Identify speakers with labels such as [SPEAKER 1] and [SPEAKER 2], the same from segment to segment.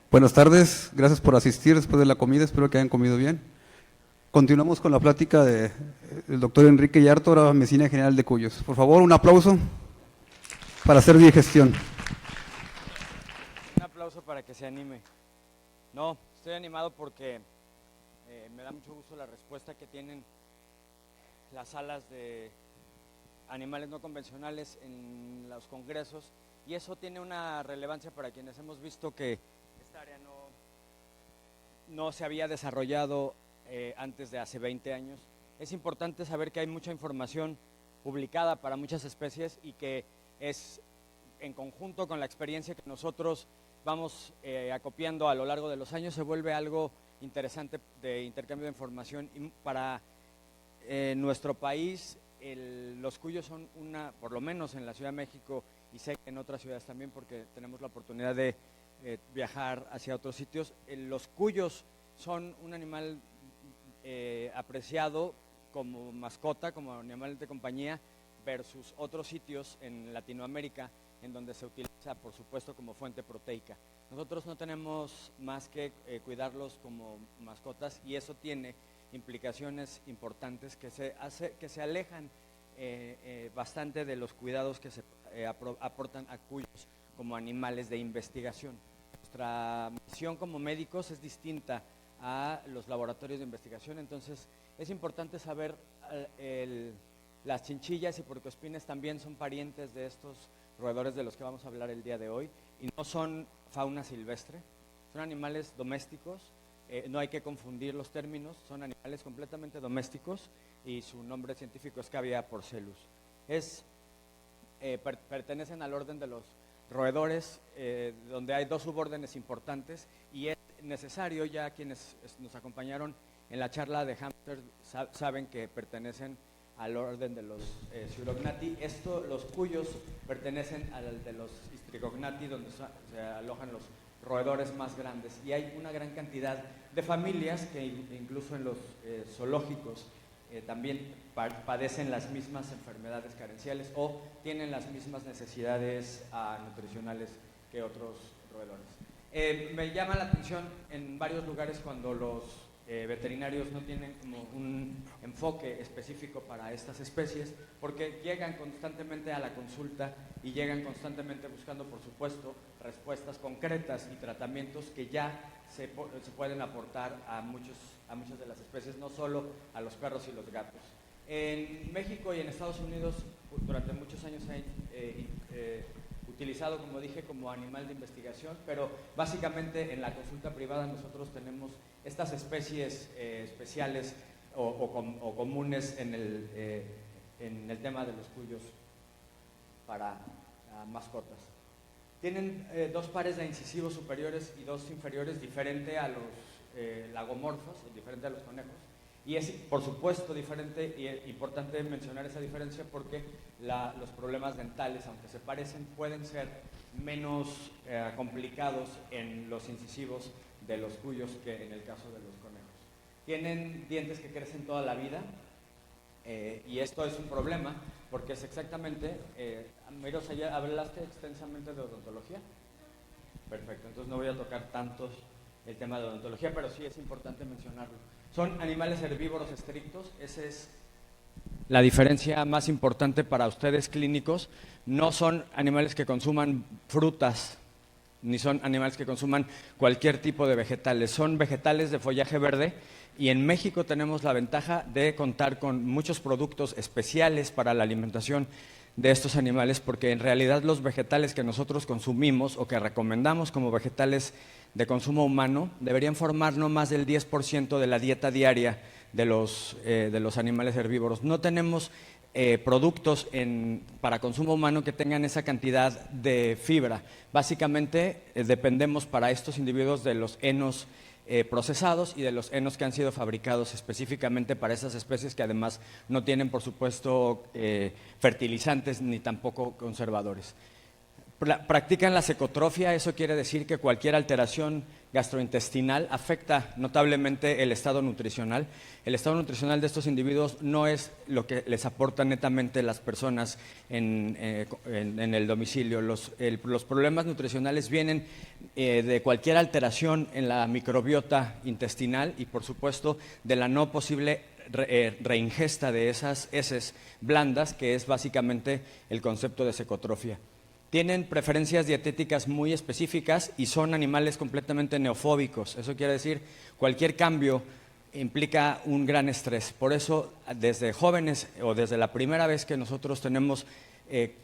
[SPEAKER 1] Buenas tardes, gracias por asistir después de la comida, espero que hayan comido bien. Continuamos con la plática del doctor Enrique Yarto, ahora Medicina General de Cuyos. Por favor, un aplauso para hacer digestión.
[SPEAKER 2] Un aplauso para que se anime. No, estoy animado porque me da mucho gusto la respuesta que tienen las salas de animales no convencionales en los congresos, y eso tiene una relevancia para quienes hemos visto que esta área no se había desarrollado antes de hace 20 años. Es importante saber que hay mucha información publicada para muchas especies y que es en conjunto con la experiencia que nosotros vamos acopiando a lo largo de los años, se vuelve algo interesante de intercambio de información. Y para nuestro país, los cuyos son por lo menos en la Ciudad de México, y sé que en otras ciudades también porque tenemos la oportunidad de viajar hacia otros sitios, los cuyos son un animal apreciado como mascota, como animal de compañía, versus otros sitios en Latinoamérica en donde se utiliza, por supuesto, como fuente proteica. Nosotros no tenemos más que cuidarlos como mascotas, y eso tiene implicaciones importantes que se alejan bastante de los cuidados que se aportan a cuyos como animales de investigación. Nuestra misión como médicos es distinta a los laboratorios de investigación, entonces es importante saber las chinchillas y puercoespines también son parientes de estos roedores de los que vamos a hablar el día de hoy, y no son fauna silvestre, son animales domésticos. No hay que confundir los términos, son animales completamente domésticos y su nombre científico es Cavia porcellus. Pertenecen al orden de los roedores, donde hay dos subórdenes importantes, y es necesario, ya quienes nos acompañaron en la charla de hámster saben que pertenecen al orden de los Sciurognati. Los cuyos pertenecen al de los Strigognati, donde se alojan los roedores más grandes, y hay una gran cantidad de familias que incluso en los zoológicos también padecen las mismas enfermedades carenciales o tienen las mismas necesidades nutricionales que otros roedores. Me llama la atención en varios lugares cuando los veterinarios no tienen como un enfoque específico para estas especies, porque llegan constantemente a la consulta y llegan constantemente buscando, por supuesto, respuestas concretas y tratamientos que ya se pueden aportar a muchas de las especies, no solo a los perros y los gatos. En México y en Estados Unidos durante muchos años se han utilizado, como dije, como animal de investigación, pero básicamente en la consulta privada nosotros tenemos estas especies especiales o comunes en el tema de los cuyos para mascotas. Tienen dos pares de incisivos superiores y dos inferiores, diferente a los lagomorfos, diferente a los conejos. Y es, por supuesto, diferente y importante mencionar esa diferencia porque los problemas dentales, aunque se parecen, pueden ser menos complicados en los incisivos de los cuyos que en el caso de los conejos. Tienen dientes que crecen toda la vida, y esto es un problema porque es exactamente, Miros, ¿ya hablaste extensamente de odontología? Perfecto, entonces no voy a tocar tanto el tema de odontología, pero sí es importante mencionarlo. Son animales herbívoros estrictos, esa es la diferencia más importante para ustedes clínicos. No son animales que consuman frutas, ni son animales que consuman cualquier tipo de vegetales. Son vegetales de follaje verde, y en México tenemos la ventaja de contar con muchos productos especiales para la alimentación de estos animales, porque en realidad los vegetales que nosotros consumimos o que recomendamos como vegetales de consumo humano deberían formar no más del 10% de la dieta diaria de los animales herbívoros. No tenemos productos para consumo humano que tengan esa cantidad de fibra. Básicamente dependemos para estos individuos de los henos procesados y de los henos que han sido fabricados específicamente para esas especies, que además no tienen, por supuesto, fertilizantes ni tampoco conservadores. Practican la secotrofia, eso quiere decir que cualquier alteración gastrointestinal afecta notablemente el estado nutricional. El estado nutricional de estos individuos no es lo que les aportan netamente las personas en el domicilio. Los problemas nutricionales vienen de cualquier alteración en la microbiota intestinal y, por supuesto, de la no posible reingesta de esas heces blandas, que es básicamente el concepto de secotrofia. Tienen preferencias dietéticas muy específicas y son animales completamente neofóbicos. Eso quiere decir, cualquier cambio implica un gran estrés. Por eso, desde jóvenes o desde la primera vez que nosotros tenemos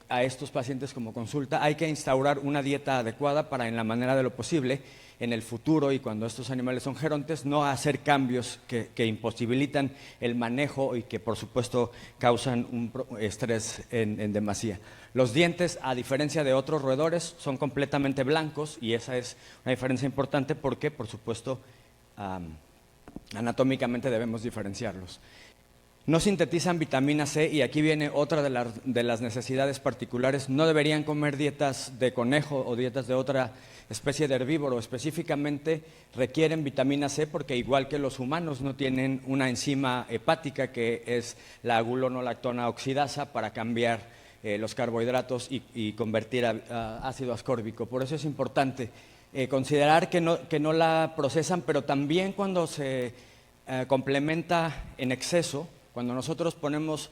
[SPEAKER 2] a estos pacientes como consulta, hay que instaurar una dieta adecuada para, en la manera de lo posible, en el futuro y cuando estos animales son gerontes, no hacer cambios que imposibilitan el manejo y que, por supuesto, causan un estrés en demasía. Los dientes, a diferencia de otros roedores, son completamente blancos y esa es una diferencia importante porque, por supuesto, anatómicamente debemos diferenciarlos. No sintetizan vitamina C y aquí viene otra de las necesidades particulares. No deberían comer dietas de conejo o dietas de otra especie de herbívoro. Específicamente requieren vitamina C porque, igual que los humanos, no tienen una enzima hepática que es la agulonolactona oxidasa para cambiar los carbohidratos y convertir a ácido ascórbico. Por eso es importante considerar que no la procesan, pero también cuando se complementa en exceso. Cuando nosotros ponemos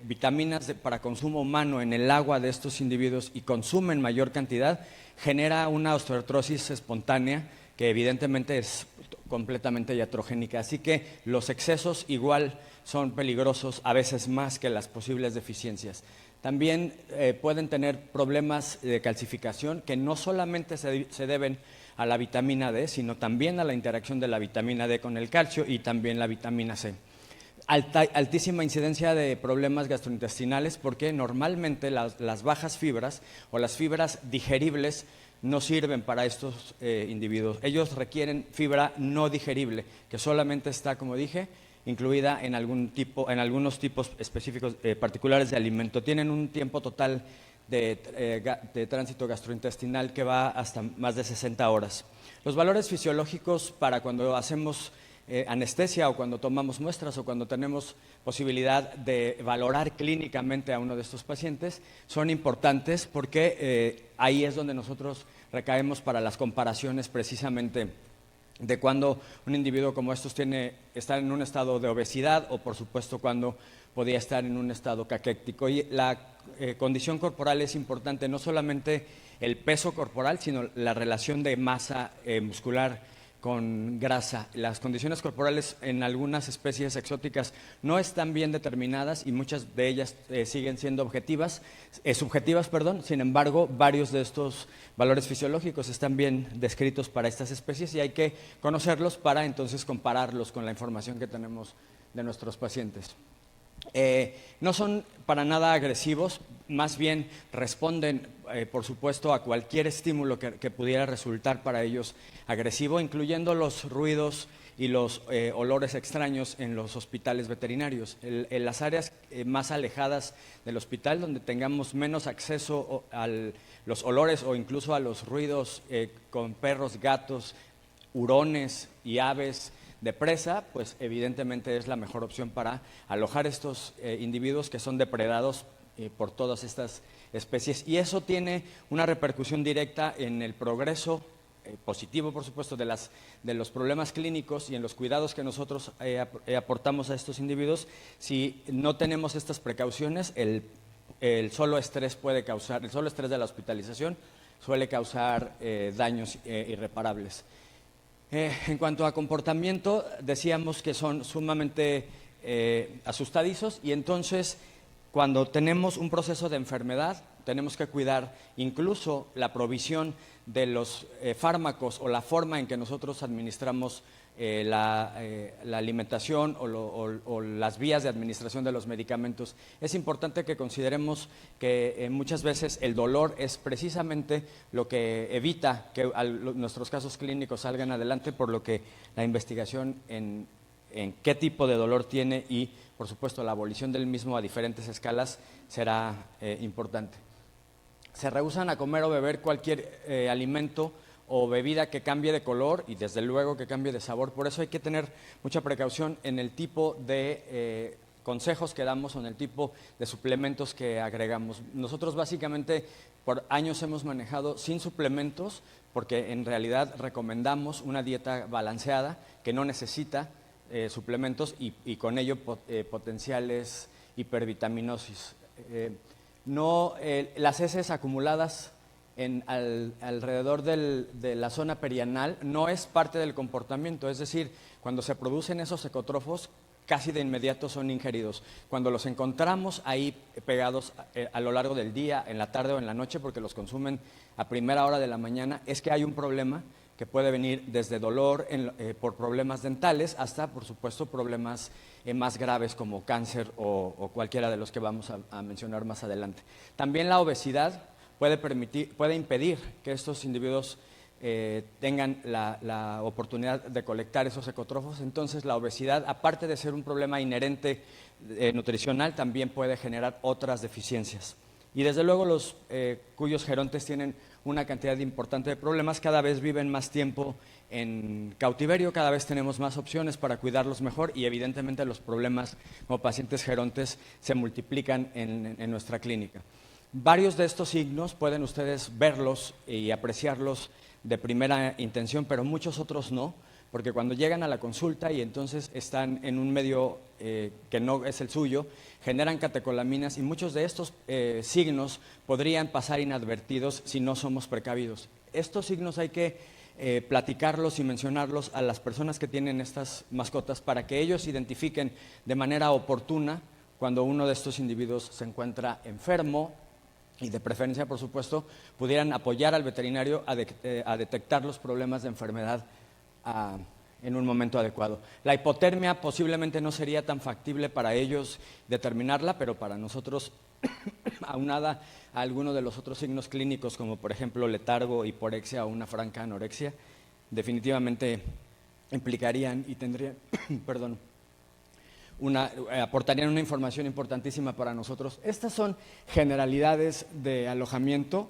[SPEAKER 2] vitaminas para consumo humano en el agua de estos individuos y consumen mayor cantidad, genera una osteoartrosis espontánea que evidentemente es completamente iatrogénica. Así que los excesos igual son peligrosos, a veces más que las posibles deficiencias. También pueden tener problemas de calcificación que no solamente se deben a la vitamina D, sino también a la interacción de la vitamina D con el calcio y también la vitamina C. Altísima incidencia de problemas gastrointestinales porque normalmente las bajas fibras o las fibras digeribles no sirven para estos individuos. Ellos requieren fibra no digerible, que solamente está, como dije, incluida en algunos tipos específicos particulares de alimento. Tienen un tiempo total de tránsito gastrointestinal que va hasta más de 60 horas. Los valores fisiológicos para cuando hacemos anestesia o cuando tomamos muestras o cuando tenemos posibilidad de valorar clínicamente a uno de estos pacientes son importantes porque ahí es donde nosotros recaemos para las comparaciones precisamente de cuando un individuo como estos está en un estado de obesidad o, por supuesto, cuando podía estar en un estado caquéctico. Y la condición corporal es importante, no solamente el peso corporal, sino la relación de masa muscular con grasa. Las condiciones corporales en algunas especies exóticas no están bien determinadas y muchas de ellas siguen siendo subjetivas, sin embargo, varios de estos valores fisiológicos están bien descritos para estas especies y hay que conocerlos para entonces compararlos con la información que tenemos de nuestros pacientes. No son para nada agresivos, más bien responden, por supuesto, a cualquier estímulo que pudiera resultar para ellos agresivo, incluyendo los ruidos y los olores extraños en los hospitales veterinarios. En las áreas más alejadas del hospital, donde tengamos menos acceso a los olores o incluso a los ruidos con perros, gatos, hurones y aves de presa, pues evidentemente es la mejor opción para alojar estos individuos que son depredados por todas estas especies. Y eso tiene una repercusión directa en el progreso positivo, por supuesto, de los problemas clínicos y en los cuidados que nosotros aportamos a estos individuos. Si no tenemos estas precauciones, el solo estrés de la hospitalización suele causar daños irreparables. En cuanto a comportamiento, decíamos que son sumamente asustadizos y entonces cuando tenemos un proceso de enfermedad tenemos que cuidar incluso la provisión de los fármacos o la forma en que nosotros administramos la alimentación o las vías de administración de los medicamentos. Es importante que consideremos que muchas veces el dolor es precisamente lo que evita que nuestros casos clínicos salgan adelante, por lo que la investigación en qué tipo de dolor tiene y, por supuesto, la abolición del mismo a diferentes escalas será importante. se rehúsan a comer o beber cualquier alimento o bebida que cambie de color y desde luego que cambie de sabor. Por eso hay que tener mucha precaución en el tipo de consejos que damos o en el tipo de suplementos que agregamos. Nosotros básicamente por años hemos manejado sin suplementos porque en realidad recomendamos una dieta balanceada que no necesita suplementos y con ello potenciales hipervitaminosis. Las heces acumuladas alrededor de la zona perianal no es parte del comportamiento, es decir, cuando se producen esos ecotrofos, casi de inmediato son ingeridos. Cuando los encontramos ahí pegados a lo largo del día, en la tarde o en la noche, porque los consumen a primera hora de la mañana, es que hay un problema que puede venir desde dolor por problemas dentales hasta, por supuesto, problemas más graves como cáncer o cualquiera de los que vamos a mencionar más adelante. También la obesidad puede impedir que estos individuos tengan la oportunidad de colectar esos ecotrofos. Entonces la obesidad, aparte de ser un problema inherente nutricional, también puede generar otras deficiencias. Y desde luego los cuyos gerontes tienen una cantidad importante de problemas, cada vez viven más tiempo en cautiverio, cada vez tenemos más opciones para cuidarlos mejor y evidentemente los problemas como pacientes gerontes se multiplican en nuestra clínica. Varios de estos signos pueden ustedes verlos y apreciarlos de primera intención, pero muchos otros no, porque cuando llegan a la consulta y entonces están en un medio que no es el suyo, generan catecolaminas y muchos de estos signos podrían pasar inadvertidos si no somos precavidos. Estos signos hay que platicarlos y mencionarlos a las personas que tienen estas mascotas para que ellos identifiquen de manera oportuna cuando uno de estos individuos se encuentra enfermo y de preferencia, por supuesto, pudieran apoyar al veterinario a detectar los problemas de enfermedad en un momento adecuado. La hipotermia posiblemente no sería tan factible para ellos determinarla, pero para nosotros, aunada a alguno de los otros signos clínicos, como por ejemplo letargo, hiporexia o una franca anorexia, definitivamente implicarían y tendrían, perdón, aportarían una información importantísima para nosotros. Estas son generalidades de alojamiento.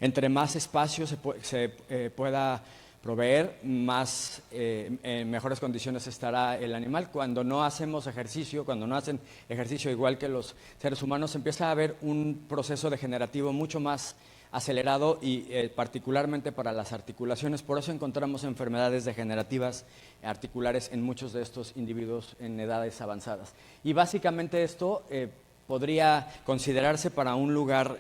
[SPEAKER 2] Entre más espacio se pueda proveer, más en mejores condiciones estará el animal. Cuando no hacemos ejercicio, cuando no hacen ejercicio igual que los seres humanos, empieza a haber un proceso degenerativo mucho más acelerado y particularmente para las articulaciones. Por eso encontramos enfermedades degenerativas articulares en muchos de estos individuos en edades avanzadas. Y básicamente esto podría considerarse para un lugar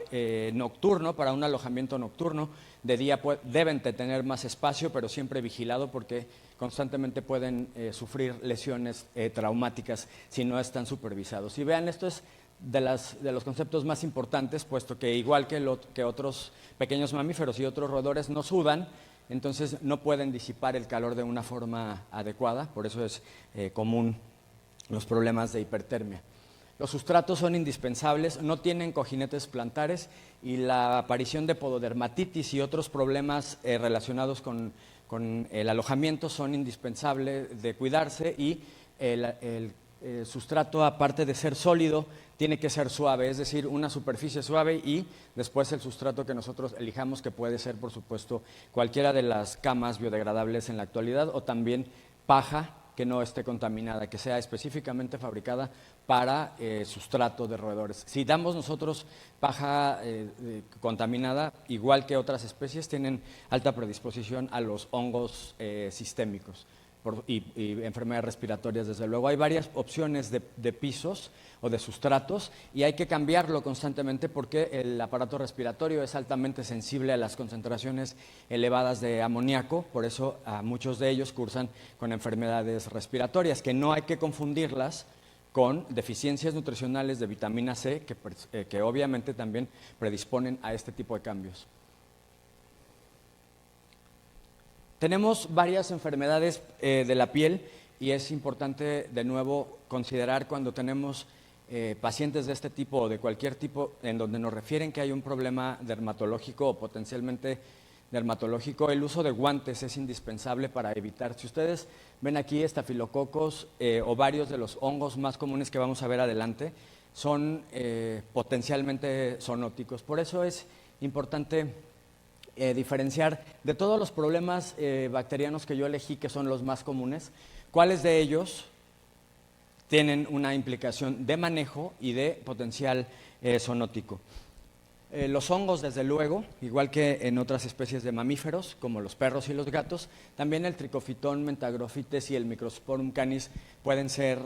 [SPEAKER 2] nocturno, para un alojamiento nocturno. De día deben de tener más espacio, pero siempre vigilado porque constantemente pueden sufrir lesiones traumáticas si no están supervisados. Y vean, esto es de los conceptos más importantes, puesto que igual que otros pequeños mamíferos y otros roedores no sudan, entonces no pueden disipar el calor de una forma adecuada, por eso es común los problemas de hipertermia. Los sustratos son indispensables, no tienen cojinetes plantares y la aparición de pododermatitis y otros problemas relacionados con el alojamiento son indispensables de cuidarse y el sustrato, aparte de ser sólido, tiene que ser suave, es decir, una superficie suave y después el sustrato que nosotros elijamos, que puede ser, por supuesto, cualquiera de las camas biodegradables en la actualidad o también paja que no esté contaminada, que sea específicamente fabricada para sustrato de roedores. Si damos nosotros paja contaminada, igual que otras especies, tienen alta predisposición a los hongos sistémicos y enfermedades respiratorias, desde luego. Hay varias opciones de pisos o de sustratos y hay que cambiarlo constantemente porque el aparato respiratorio es altamente sensible a las concentraciones elevadas de amoníaco, por eso a muchos de ellos cursan con enfermedades respiratorias, que no hay que confundirlas con deficiencias nutricionales de vitamina C, que obviamente también predisponen a este tipo de cambios. Tenemos varias enfermedades de la piel y es importante de nuevo considerar cuando tenemos pacientes de este tipo o de cualquier tipo en donde nos refieren que hay un problema dermatológico o potencialmente dermatológico, el uso de guantes es indispensable para evitar. Si ustedes ven aquí estafilococos o varios de los hongos más comunes que vamos a ver adelante, son potencialmente zoonóticos. Por eso es importante diferenciar de todos los problemas bacterianos que yo elegí, que son los más comunes, cuáles de ellos tienen una implicación de manejo y de potencial zoonótico. Los hongos, desde luego, igual que en otras especies de mamíferos, como los perros y los gatos, también el Trichophyton, Mentagrophytes y el Microsporum canis pueden ser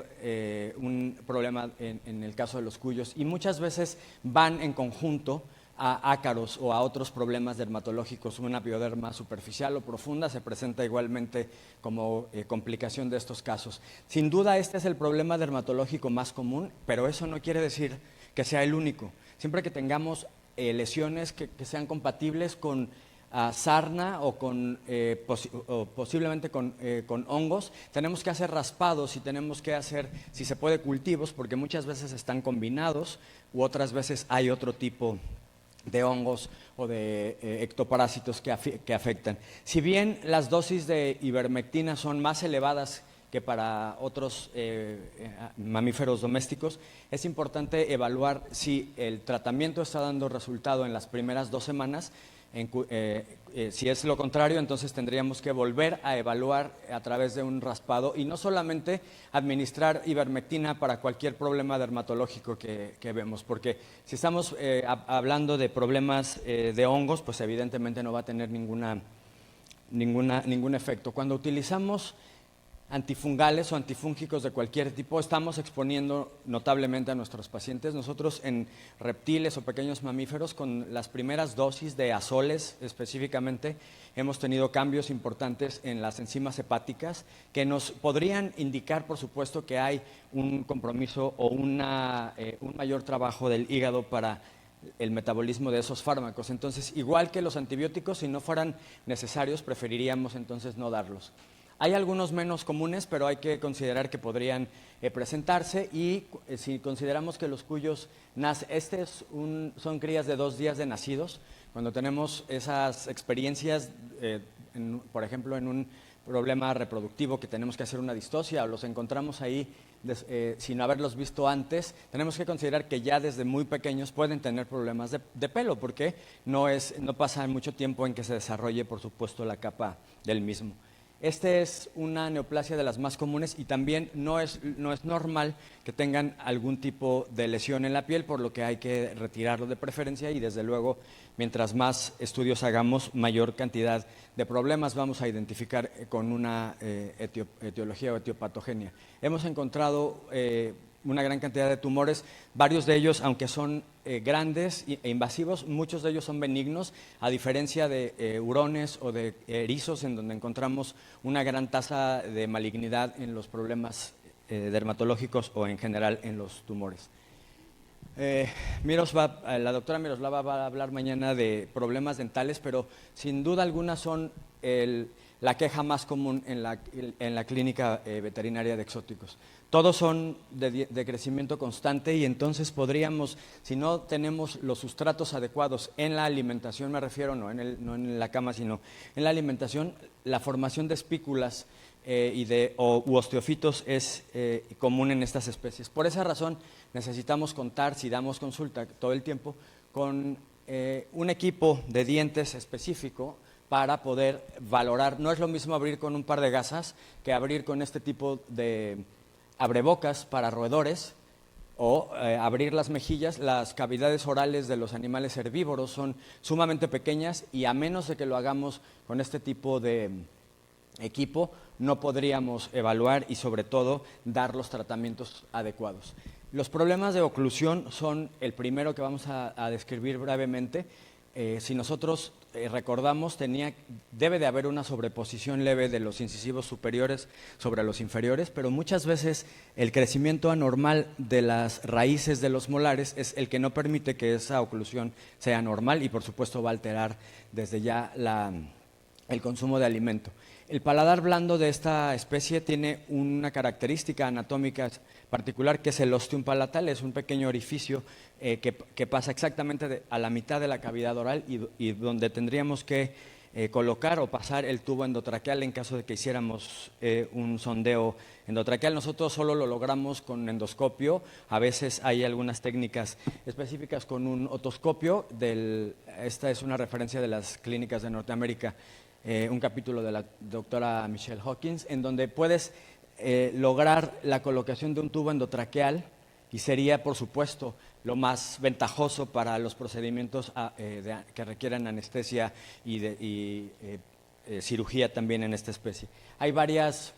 [SPEAKER 2] un problema en el caso de los cuyos, y muchas veces van en conjunto a ácaros o a otros problemas dermatológicos. Una bioderma superficial o profunda se presenta igualmente como complicación de estos casos. Sin duda este es el problema dermatológico más común, pero eso no quiere decir que sea el único. Siempre que tengamos lesiones que sean compatibles con sarna o posiblemente con hongos, tenemos que hacer raspados y tenemos que hacer, si se puede, cultivos, porque muchas veces están combinados u otras veces hay otro tipo de hongos o de ectoparásitos que afectan. Si bien las dosis de ivermectina son más elevadas que para otros mamíferos domésticos, es importante evaluar si el tratamiento está dando resultado en las primeras 2 semanas. Si es lo contrario, entonces tendríamos que volver a evaluar a través de un raspado y no solamente administrar ivermectina para cualquier problema dermatológico que vemos, porque si estamos hablando de problemas de hongos, pues evidentemente no va a tener ningún efecto. Cuando utilizamos antifungales o antifúngicos de cualquier tipo, estamos exponiendo notablemente a nuestros pacientes. Nosotros en reptiles o pequeños mamíferos, con las primeras dosis de azoles específicamente, hemos tenido cambios importantes en las enzimas hepáticas que nos podrían indicar, por supuesto, que hay un compromiso o un mayor trabajo del hígado para el metabolismo de esos fármacos. Entonces, igual que los antibióticos, si no fueran necesarios, preferiríamos entonces no darlos. Hay algunos menos comunes, pero hay que considerar que podrían presentarse, y si consideramos que los cuyos son crías de 2 días de nacidos, cuando tenemos esas experiencias, por ejemplo, en un problema reproductivo que tenemos que hacer una distosia o los encontramos ahí sin haberlos visto antes, tenemos que considerar que ya desde muy pequeños pueden tener problemas de pelo, porque no pasa mucho tiempo en que se desarrolle, por supuesto, la capa del mismo. Esta es una neoplasia de las más comunes y también no es normal que tengan algún tipo de lesión en la piel, por lo que hay que retirarlo de preferencia, y desde luego, mientras más estudios hagamos, mayor cantidad de problemas vamos a identificar con una etiología o etiopatogenia. Hemos encontrado una gran cantidad de tumores, varios de ellos, aunque son grandes e invasivos, muchos de ellos son benignos, a diferencia de hurones o de erizos, en donde encontramos una gran tasa de malignidad en los problemas dermatológicos o en general en los tumores. La doctora Miroslava va a hablar mañana de problemas dentales, pero sin duda alguna son la queja más común en la clínica veterinaria de exóticos. Todos son de crecimiento constante, y entonces podríamos, si no tenemos los sustratos adecuados en la alimentación, me refiero no en la cama, sino en la alimentación, la formación de espículas u osteofitos es común en estas especies. Por esa razón necesitamos contar, si damos consulta todo el tiempo, con un equipo de dientes específico para poder valorar. No es lo mismo abrir con un par de gasas que abrir con este tipo de abrebocas para roedores, o abrir las mejillas. Las cavidades orales de los animales herbívoros son sumamente pequeñas, y a menos de que lo hagamos con este tipo de equipo, no podríamos evaluar y sobre todo dar los tratamientos adecuados. Los problemas de oclusión son el primero que vamos a describir brevemente. Si nosotros recordamos, debe de haber una sobreposición leve de los incisivos superiores sobre los inferiores, pero muchas veces el crecimiento anormal de las raíces de los molares es el que no permite que esa oclusión sea normal, y por supuesto va a alterar desde ya el consumo de alimento. El paladar blando de esta especie tiene una característica anatómica particular, que es el ostium palatal. Es un pequeño orificio que pasa exactamente a la mitad de la cavidad oral, y donde tendríamos que colocar o pasar el tubo endotraqueal en caso de que hiciéramos un sondeo endotraqueal. Nosotros solo lo logramos con endoscopio, a veces hay algunas técnicas específicas con un otoscopio. Esta es una referencia de las clínicas de Norteamérica, un capítulo de la doctora Michelle Hawkins, en donde puedes lograr la colocación de un tubo endotraqueal, y sería, por supuesto, lo más ventajoso para los procedimientos que requieran anestesia y cirugía también en esta especie. Hay varios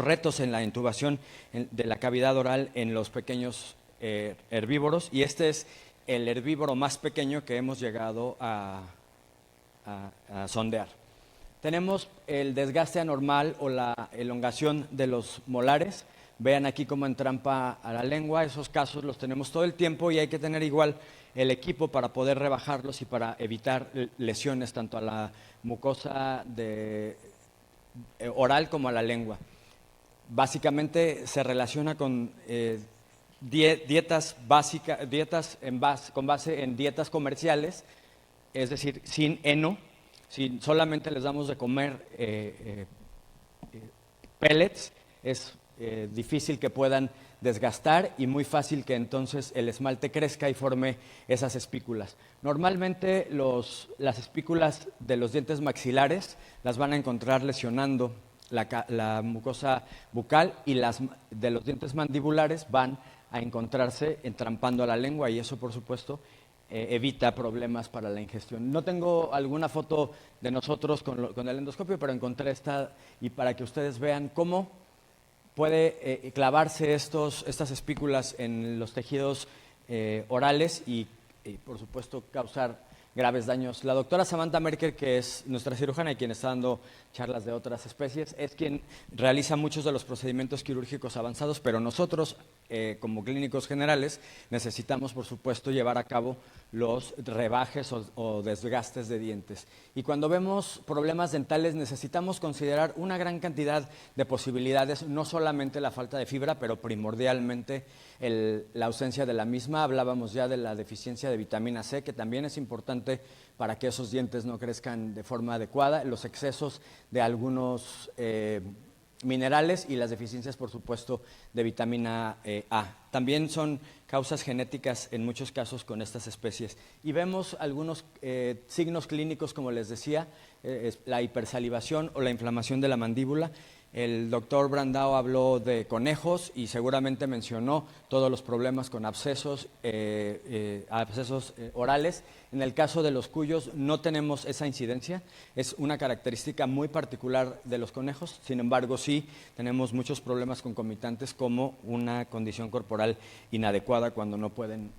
[SPEAKER 2] retos en la intubación de la cavidad oral en los pequeños herbívoros, y este es el herbívoro más pequeño que hemos llegado a sondear. Tenemos el desgaste anormal o la elongación de los molares. Vean aquí cómo entrampa a la lengua. Esos casos los tenemos todo el tiempo y hay que tener igual el equipo para poder rebajarlos y para evitar lesiones tanto a la mucosa oral como a la lengua. Básicamente se relaciona con dietas básicas, con base en dietas comerciales, es decir, sin heno. Si solamente les damos de comer pellets, es difícil que puedan desgastar y muy fácil que entonces el esmalte crezca y forme esas espículas. Normalmente las espículas de los dientes maxilares las van a encontrar lesionando la mucosa bucal, y las de los dientes mandibulares van a encontrarse entrampando a la lengua, y eso, por supuesto, evita problemas para la ingestión. No tengo alguna foto de nosotros con el endoscopio, pero encontré esta, y para que ustedes vean cómo puede clavarse estas espículas en los tejidos orales y, por supuesto, causar graves daños. La doctora Samantha Merker, que es nuestra cirujana y quien está dando charlas de otras especies, es quien realiza muchos de los procedimientos quirúrgicos avanzados, pero nosotros, como clínicos generales, necesitamos, por supuesto, llevar a cabo los rebajes o desgastes de dientes. Y cuando vemos problemas dentales necesitamos considerar una gran cantidad de posibilidades, no solamente la falta de fibra, pero primordialmente la ausencia de la misma. Hablábamos ya de la deficiencia de vitamina C, que también es importante para que esos dientes no crezcan de forma adecuada, los excesos de algunos minerales y las deficiencias, por supuesto, de vitamina A. También son causas genéticas en muchos casos con estas especies. Y vemos algunos signos clínicos, como les decía, la hipersalivación o la inflamación de la mandíbula. El doctor Brandao habló de conejos y seguramente mencionó todos los problemas con abscesos orales. En el caso de los cuyos no tenemos esa incidencia, es una característica muy particular de los conejos. Sin embargo, sí tenemos muchos problemas concomitantes, como una condición corporal inadecuada cuando no pueden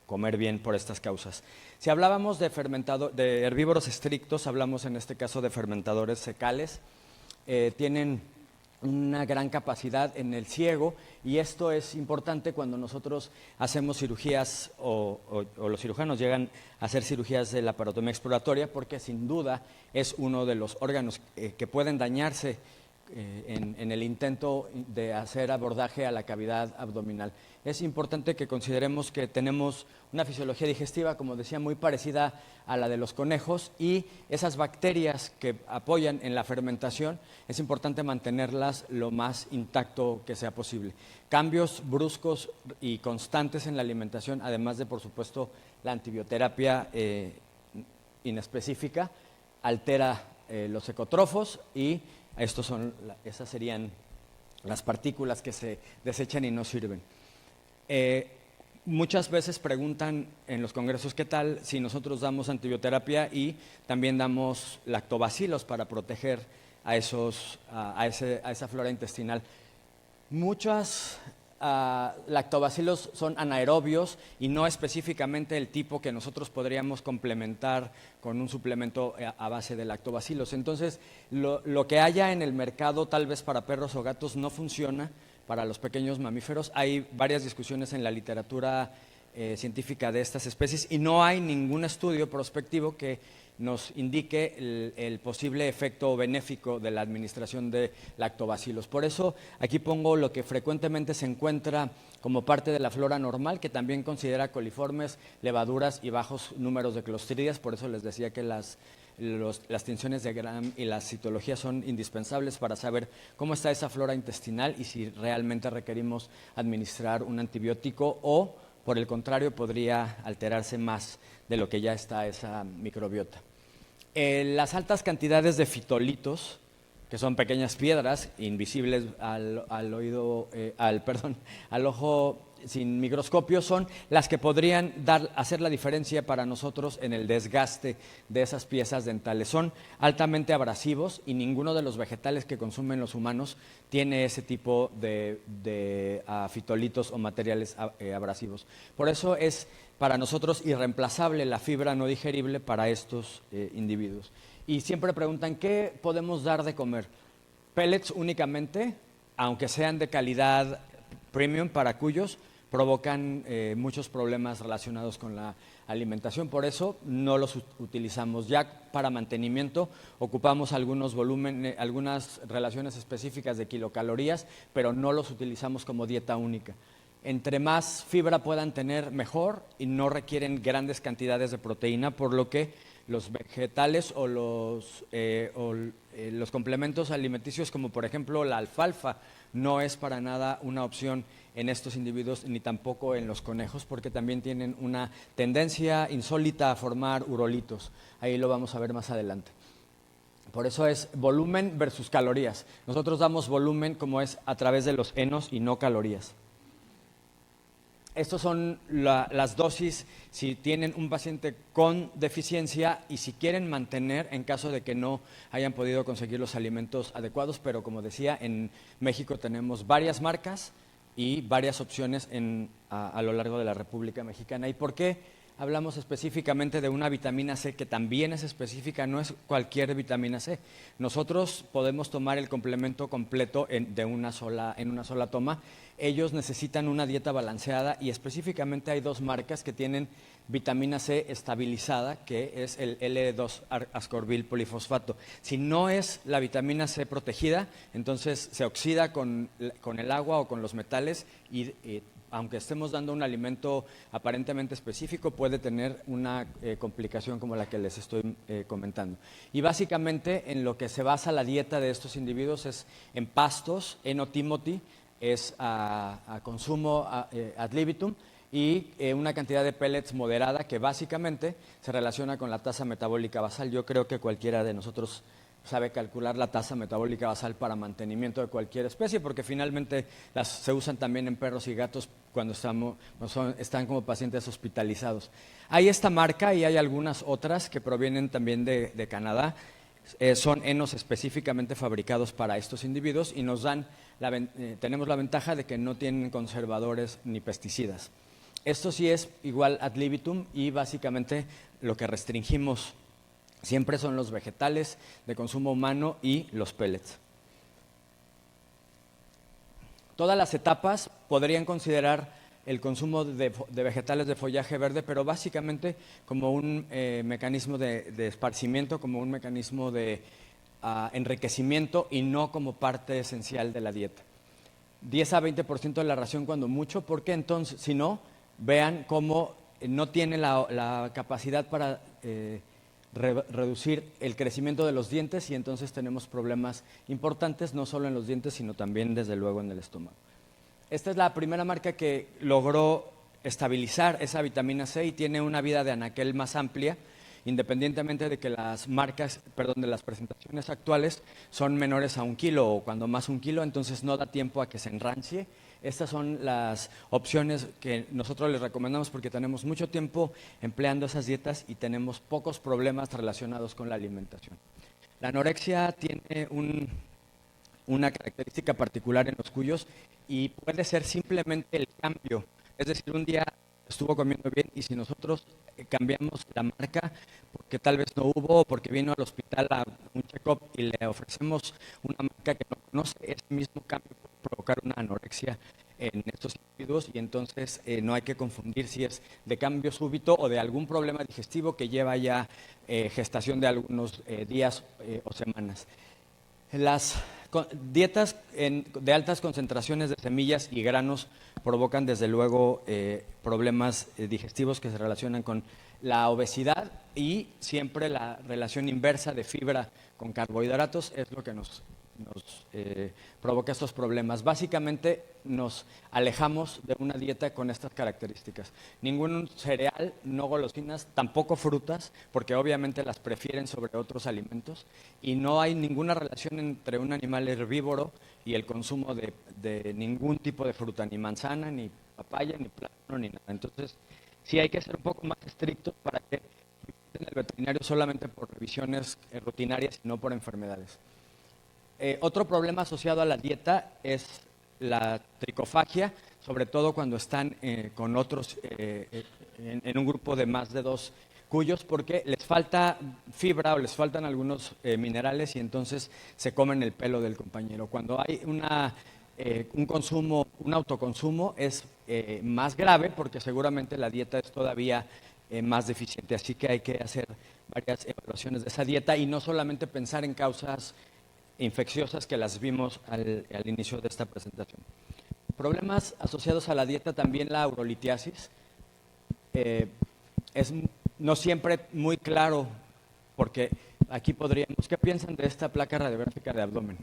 [SPEAKER 2] comer bien por estas causas. Si hablábamos de herbívoros estrictos, hablamos en este caso de fermentadores secales. Tienen una gran capacidad en el ciego, y esto es importante cuando nosotros hacemos cirugías o los cirujanos llegan a hacer cirugías de laparotomía exploratoria, porque sin duda es uno de los órganos que pueden dañarse en el intento de hacer abordaje a la cavidad abdominal. Es importante que consideremos que tenemos una fisiología digestiva, como decía, muy parecida a la de los conejos, y esas bacterias que apoyan en la fermentación es importante mantenerlas lo más intacto que sea posible. Cambios bruscos y constantes en la alimentación, además de, por supuesto, la antibioterapia inespecífica, altera los ecotrofos, y esas serían las partículas que se desechan y no sirven. Muchas veces preguntan en los congresos qué tal si nosotros damos antibioterapia y también damos lactobacilos para proteger a esa flora intestinal. Muchos lactobacilos son anaerobios y no específicamente el tipo que nosotros podríamos complementar con un suplemento a base de lactobacilos. Entonces, lo que haya en el mercado, tal vez para perros o gatos, no funciona para los pequeños mamíferos. Hay varias discusiones en la literatura científica de estas especies y no hay ningún estudio prospectivo que nos indique el posible efecto benéfico de la administración de lactobacilos. Por eso aquí pongo lo que frecuentemente se encuentra como parte de la flora normal, que también considera coliformes, levaduras y bajos números de clostridias. Por eso les decía que las las tinciones de Gram y la citología son indispensables para saber cómo está esa flora intestinal y si realmente requerimos administrar un antibiótico o, por el contrario, podría alterarse más de lo que ya está esa microbiota. Las altas cantidades de fitolitos, que son pequeñas piedras invisibles al ojo sin microscopio, son las que podrían hacer la diferencia para nosotros en el desgaste de esas piezas dentales. Son altamente abrasivos y ninguno de los vegetales que consumen los humanos tiene ese tipo de fitolitos o materiales abrasivos. Por eso es para nosotros irreemplazable la fibra no digerible para estos individuos. Y siempre preguntan, ¿qué podemos dar de comer? Pellets únicamente, aunque sean de calidad premium para cuyos, provocan muchos problemas relacionados con la alimentación. Por eso no los utilizamos. Ya para mantenimiento ocupamos algunas relaciones específicas de kilocalorías, pero no los utilizamos como dieta única. Entre más fibra puedan tener, mejor, y no requieren grandes cantidades de proteína, por lo que los vegetales o los complementos alimenticios, como por ejemplo la alfalfa, no es para nada una opción en estos individuos ni tampoco en los conejos, porque también tienen una tendencia insólita a formar urolitos. Ahí lo vamos a ver más adelante. Por eso es volumen versus calorías. Nosotros damos volumen como es a través de los enos y no calorías. Estas son las dosis si tienen un paciente con deficiencia y si quieren mantener en caso de que no hayan podido conseguir los alimentos adecuados, pero como decía, en México tenemos varias marcas y varias opciones a lo largo de la República Mexicana. ¿Y por qué hablamos específicamente de una vitamina C que también es específica? No es cualquier vitamina C. Nosotros podemos tomar el complemento completo en una sola toma. Ellos necesitan una dieta balanceada y específicamente hay dos marcas que tienen vitamina C estabilizada, que es el L2-ascorbil polifosfato. Si no es la vitamina C protegida, entonces se oxida con el agua o con los metales y aunque estemos dando un alimento aparentemente específico, puede tener una complicación como la que les estoy comentando. Y básicamente en lo que se basa la dieta de estos individuos es en pastos, en otimoti, es a consumo ad libitum, y una cantidad de pellets moderada que básicamente se relaciona con la tasa metabólica basal. Yo creo que cualquiera de nosotros sabe calcular la tasa metabólica basal para mantenimiento de cualquier especie, porque finalmente se usan también en perros y gatos cuando están como pacientes hospitalizados. Hay esta marca y hay algunas otras que provienen también de Canadá. Son enos específicamente fabricados para estos individuos y tenemos la ventaja de que no tienen conservadores ni pesticidas. Esto sí es igual ad libitum y básicamente lo que restringimos siempre son los vegetales de consumo humano y los pellets. Todas las etapas podrían considerar el consumo de vegetales de follaje verde, pero básicamente como un mecanismo de esparcimiento, como un mecanismo de enriquecimiento y no como parte esencial de la dieta. 10 a 20% de la ración cuando mucho, porque entonces, si no, vean cómo no tiene la capacidad para reducir el crecimiento de los dientes y entonces tenemos problemas importantes, no solo en los dientes, sino también, desde luego, en el estómago. Esta es la primera marca que logró estabilizar esa vitamina C y tiene una vida de anaquel más amplia, independientemente de que de las presentaciones actuales son menores a 1 kilo o cuando más 1 kilo, entonces no da tiempo a que se enrancie. Estas son las opciones que nosotros les recomendamos porque tenemos mucho tiempo empleando esas dietas y tenemos pocos problemas relacionados con la alimentación. La anorexia tiene una característica particular en los cuyos y puede ser simplemente el cambio. Es decir, un día estuvo comiendo bien y si nosotros cambiamos la marca porque tal vez no hubo o porque vino al hospital a un check-up y le ofrecemos una marca que no conoce, ese mismo cambio puede provocar una anorexia en estos individuos y entonces no hay que confundir si es de cambio súbito o de algún problema digestivo que lleva ya gestación de algunos días o semanas. Las Dietas de altas concentraciones de semillas y granos provocan desde luego problemas digestivos que se relacionan con la obesidad, y siempre la relación inversa de fibra con carbohidratos es lo que nos provoca estos problemas. Básicamente nos alejamos de una dieta con estas características. Ningún cereal, no golosinas, tampoco frutas, porque obviamente las prefieren sobre otros alimentos, y no hay ninguna relación entre un animal herbívoro y el consumo de ningún tipo de fruta, ni manzana, ni papaya, ni plátano, ni nada. Entonces, sí hay que ser un poco más estrictos para que visiten el veterinario solamente por revisiones rutinarias y no por enfermedades. Otro problema asociado a la dieta es la tricofagia, sobre todo cuando están con otros en un grupo de más de 2 cuyos, porque les falta fibra o les faltan algunos minerales y entonces se comen el pelo del compañero. Cuando hay un consumo, un autoconsumo, es más grave porque seguramente la dieta es todavía más deficiente. Así que hay que hacer varias evaluaciones de esa dieta y no solamente pensar en causas infecciosas que las vimos al inicio de esta presentación. Problemas asociados a la dieta, también la urolitiasis. Es no siempre muy claro, porque aquí podríamos, ¿qué piensan de esta placa radiográfica de abdomen?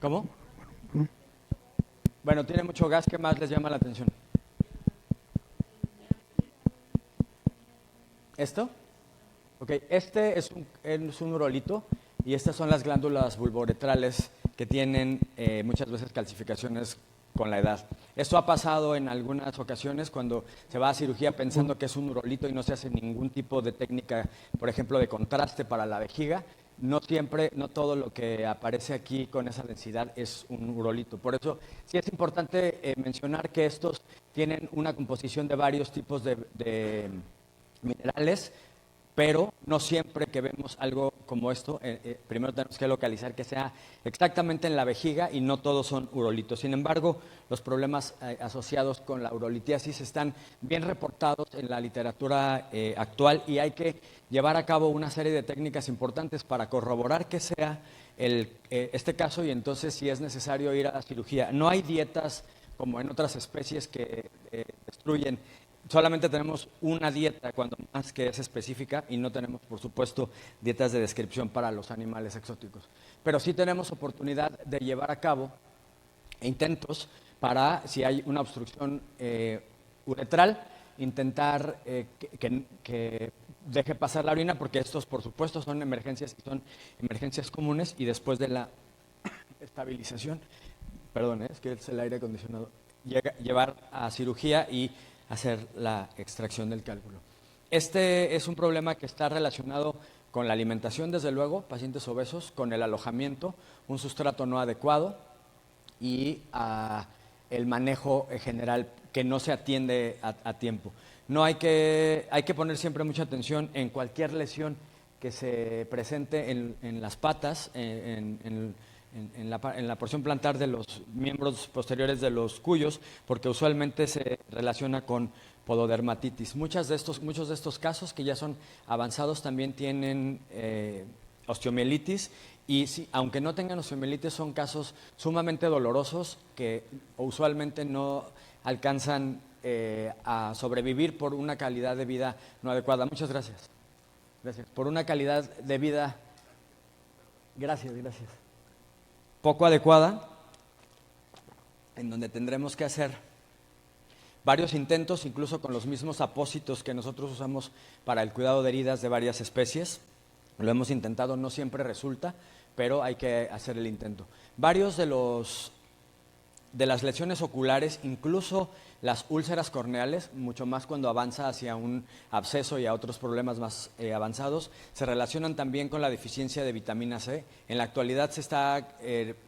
[SPEAKER 2] ¿Cómo? Bueno, tiene mucho gas, ¿qué más les llama la atención? ¿Esto? Ok, este es un urolito y estas son las glándulas vulvoretrales que tienen muchas veces calcificaciones con la edad. Esto ha pasado en algunas ocasiones cuando se va a cirugía pensando que es un urolito y no se hace ningún tipo de técnica, por ejemplo, de contraste para la vejiga. No siempre, no todo lo que aparece aquí con esa densidad es un urolito. Por eso sí es importante mencionar que estos tienen una composición de varios tipos de minerales, pero no siempre que vemos algo como esto, primero tenemos que localizar que sea exactamente en la vejiga y no todos son urolitos. Sin embargo, los problemas asociados con la urolitiasis están bien reportados en la literatura actual y hay que llevar a cabo una serie de técnicas importantes para corroborar que sea este caso y entonces si es necesario ir a cirugía. No hay dietas como en otras especies que destruyen. Solamente tenemos una dieta, cuando más, que es específica, y no tenemos, por supuesto, dietas de descripción para los animales exóticos. Pero sí tenemos oportunidad de llevar a cabo intentos para, si hay una obstrucción uretral, intentar que deje pasar la orina, porque estos, por supuesto, son emergencias y son emergencias comunes, y después de la estabilización, perdón, es que es el aire acondicionado, llevar a cirugía y hacer la extracción del cálculo. Este es un problema que está relacionado con la alimentación, desde luego, pacientes obesos, con el alojamiento, un sustrato no adecuado y el manejo general que no se atiende a tiempo. No hay que poner siempre mucha atención en cualquier lesión que se presente en las patas, en la porción plantar de los miembros posteriores de los cuyos, porque usualmente se relaciona con pododermatitis. Muchos de estos casos que ya son avanzados también tienen osteomielitis y aunque no tengan osteomielitis son casos sumamente dolorosos que usualmente no alcanzan a sobrevivir por una calidad de vida no adecuada. Muchas gracias. Gracias. Por una calidad de vida, gracias. Poco adecuada, en donde tendremos que hacer varios intentos, incluso con los mismos apósitos que nosotros usamos para el cuidado de heridas de varias especies. Lo hemos intentado, no siempre resulta, pero hay que hacer el intento. Varios de las lesiones oculares, incluso las úlceras corneales, mucho más cuando avanza hacia un absceso y a otros problemas más avanzados, se relacionan también con la deficiencia de vitamina C. En la actualidad se está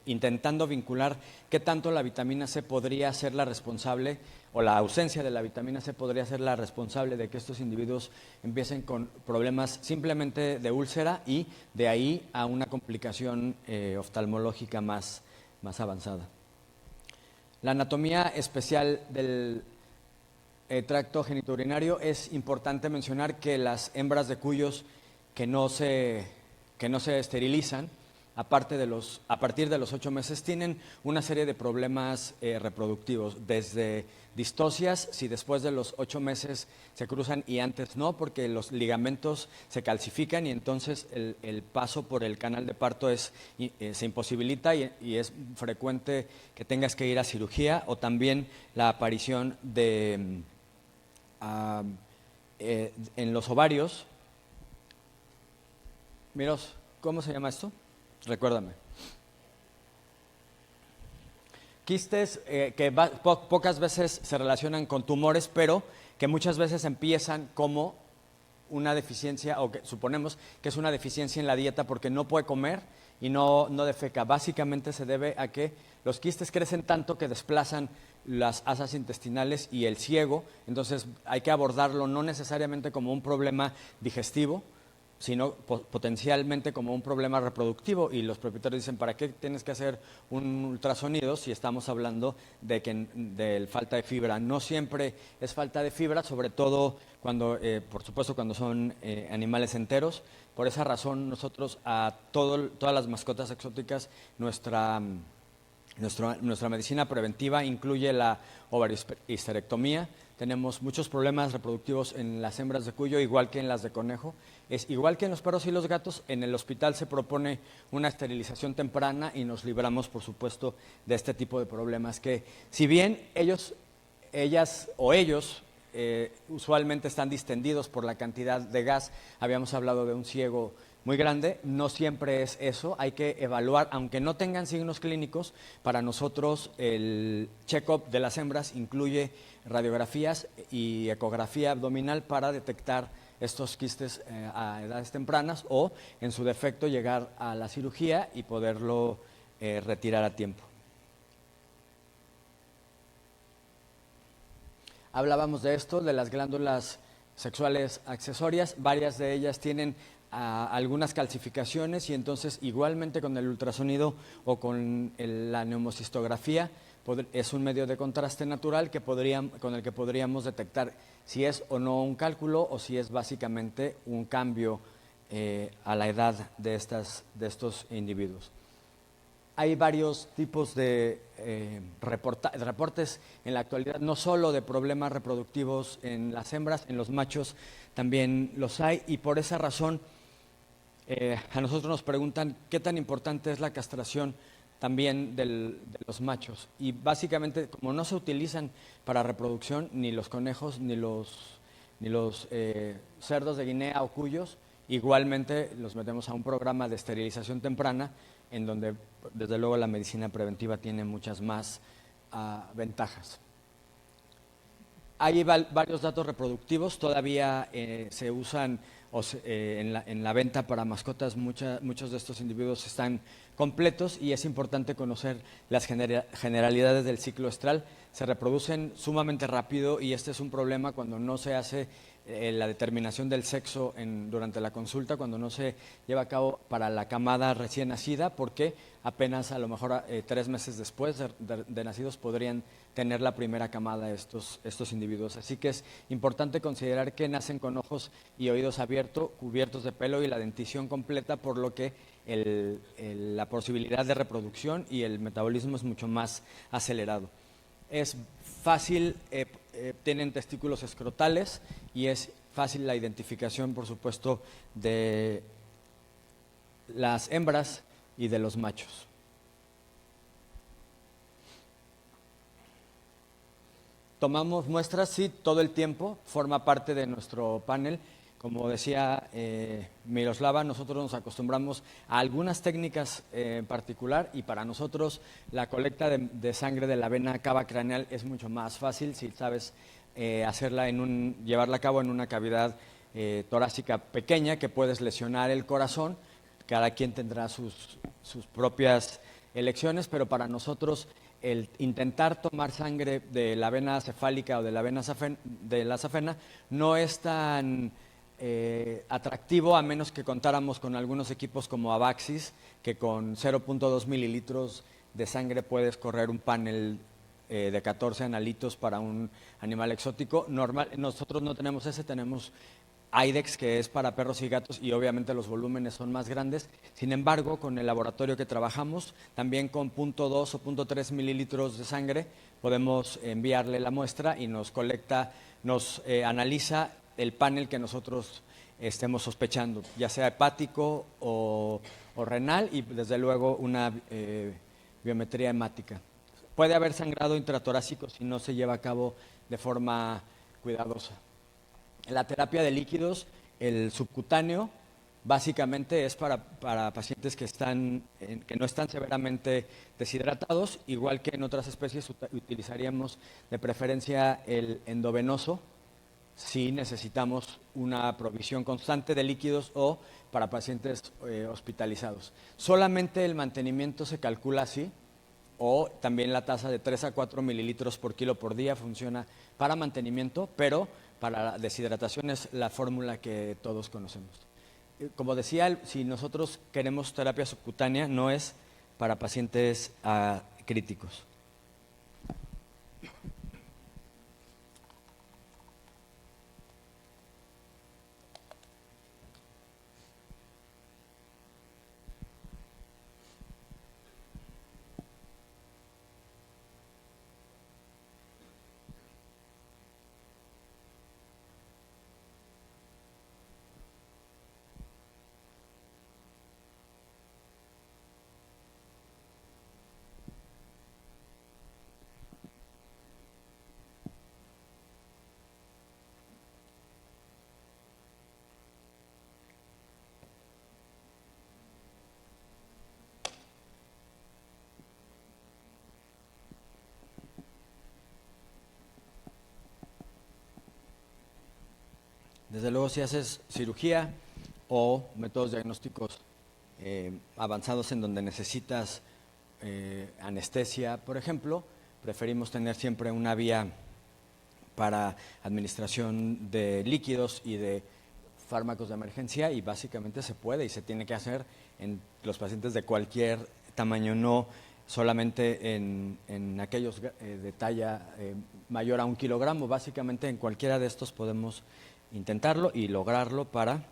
[SPEAKER 2] intentando vincular qué tanto la vitamina C podría ser la responsable, o la ausencia de la vitamina C podría ser la responsable de que estos individuos empiecen con problemas simplemente de úlcera y de ahí a una complicación oftalmológica más avanzada. La anatomía especial tracto genitourinario, es importante mencionar que las hembras de cuyos que no se esterilizan, a partir de los 8 meses, tienen una serie de problemas reproductivos, desde distocias, si después de los 8 meses se cruzan y antes no, porque los ligamentos se calcifican y entonces el paso por el canal de parto se imposibilita y es frecuente que tengas que ir a cirugía, o también la aparición de en los ovarios. Miros, ¿cómo se llama esto? Recuérdame. Quistes que pocas veces se relacionan con tumores, pero que muchas veces empiezan como una deficiencia, o que suponemos que es una deficiencia en la dieta porque no puede comer y no defeca. Básicamente se debe a que los quistes crecen tanto que desplazan las asas intestinales y el ciego, entonces hay que abordarlo no necesariamente como un problema digestivo, sino potencialmente como un problema reproductivo, y los propietarios dicen, ¿para qué tienes que hacer un ultrasonido si estamos hablando de falta de fibra? No siempre es falta de fibra, sobre todo cuando, por supuesto, cuando son animales enteros. Por esa razón nosotros a todas las mascotas exóticas, nuestra medicina preventiva incluye la ovariohisterectomía. Tenemos muchos problemas reproductivos en las hembras de cuyo, igual que en las de conejo. Es igual que en los perros y los gatos. En el hospital se propone una esterilización temprana y nos libramos, por supuesto, de este tipo de problemas que, si bien ellos usualmente están distendidos por la cantidad de gas, habíamos hablado de un ciego muy grande, no siempre es eso. Hay que evaluar, aunque no tengan signos clínicos. Para nosotros el check-up de las hembras incluye radiografías y ecografía abdominal para detectar estos quistes a edades tempranas, o en su defecto llegar a la cirugía y poderlo retirar a tiempo. Hablábamos de esto, de las glándulas sexuales accesorias. Varias de ellas tienen algunas calcificaciones, y entonces igualmente con el ultrasonido o con la neumocistografía es un medio de contraste natural con el que podríamos detectar si es o no un cálculo, o si es básicamente un cambio a la edad de estos individuos. Hay varios tipos de reportes en la actualidad, no solo de problemas reproductivos en las hembras, en los machos también los hay, y por esa razón a nosotros nos preguntan qué tan importante es la castración también de los machos. Y básicamente, como no se utilizan para reproducción ni los conejos ni los cerdos de Guinea o cuyos, igualmente los metemos a un programa de esterilización temprana, en donde desde luego la medicina preventiva tiene muchas más ventajas. Hay varios datos reproductivos, todavía se usan en la venta para mascotas. Muchos de estos individuos están completos, y es importante conocer las generalidades del ciclo estral. Se reproducen sumamente rápido, y este es un problema cuando no se hace la determinación del sexo durante la consulta, cuando no se lleva a cabo para la camada recién nacida, porque apenas a lo mejor 3 meses después de nacidos podrían tener la primera camada estos individuos. Así que es importante considerar que nacen con ojos y oídos abiertos, cubiertos de pelo y la dentición completa, por lo que la posibilidad de reproducción y el metabolismo es mucho más acelerado. Es fácil, tienen testículos escrotales, y es fácil la identificación, por supuesto, de las hembras y de los machos. Tomamos muestras, sí, todo el tiempo, forma parte de nuestro panel. Como decía Miroslava, nosotros nos acostumbramos a algunas técnicas en particular, y para nosotros la colecta de sangre de la vena cava craneal es mucho más fácil si sabes llevarla a cabo en una cavidad torácica pequeña, que puedes lesionar el corazón. Cada quien tendrá sus propias elecciones, pero para nosotros el intentar tomar sangre de la vena cefálica o de la vena de la safena no es tan atractivo, a menos que contáramos con algunos equipos como Abaxis, que con 0.2 mililitros de sangre puedes correr un panel de 14 analitos para un animal exótico. Nosotros no tenemos ese, tenemos IDEX, que es para perros y gatos, y obviamente los volúmenes son más grandes. Sin embargo, con el laboratorio que trabajamos, también con 0.2 o 0.3 mililitros de sangre, podemos enviarle la muestra y nos colecta, nos analiza el panel que nosotros estemos sospechando, ya sea hepático o renal, y desde luego una biometría hemática. Puede haber sangrado intratorácico si no se lleva a cabo de forma cuidadosa. La terapia de líquidos, el subcutáneo, básicamente es para pacientes que no están severamente deshidratados, igual que en otras especies utilizaríamos de preferencia el endovenoso si necesitamos una provisión constante de líquidos o para pacientes hospitalizados. Solamente el mantenimiento se calcula así, o también la tasa de 3 a 4 mililitros por kilo por día funciona para mantenimiento, pero para la deshidratación es la fórmula que todos conocemos. Como decía, si nosotros queremos terapia subcutánea, no es para pacientes críticos. Desde luego, si haces cirugía o métodos diagnósticos avanzados en donde necesitas anestesia, por ejemplo, preferimos tener siempre una vía para administración de líquidos y de fármacos de emergencia, y básicamente se puede y se tiene que hacer en los pacientes de cualquier tamaño, no solamente en aquellos de talla mayor a 1 kilogramo. Básicamente en cualquiera de estos podemos intentarlo y lograrlo para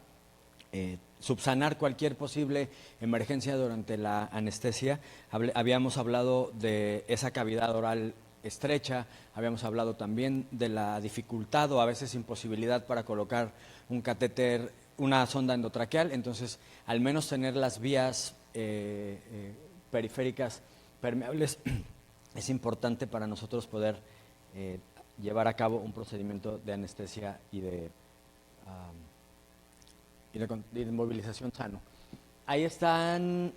[SPEAKER 2] subsanar cualquier posible emergencia durante la anestesia. Habíamos hablado de esa cavidad oral estrecha, habíamos hablado también de la dificultad o a veces imposibilidad para colocar un catéter, una sonda endotraqueal. Entonces, al menos tener las vías periféricas permeables es importante para nosotros poder llevar a cabo un procedimiento de anestesia y de inmovilización sano. Ahí están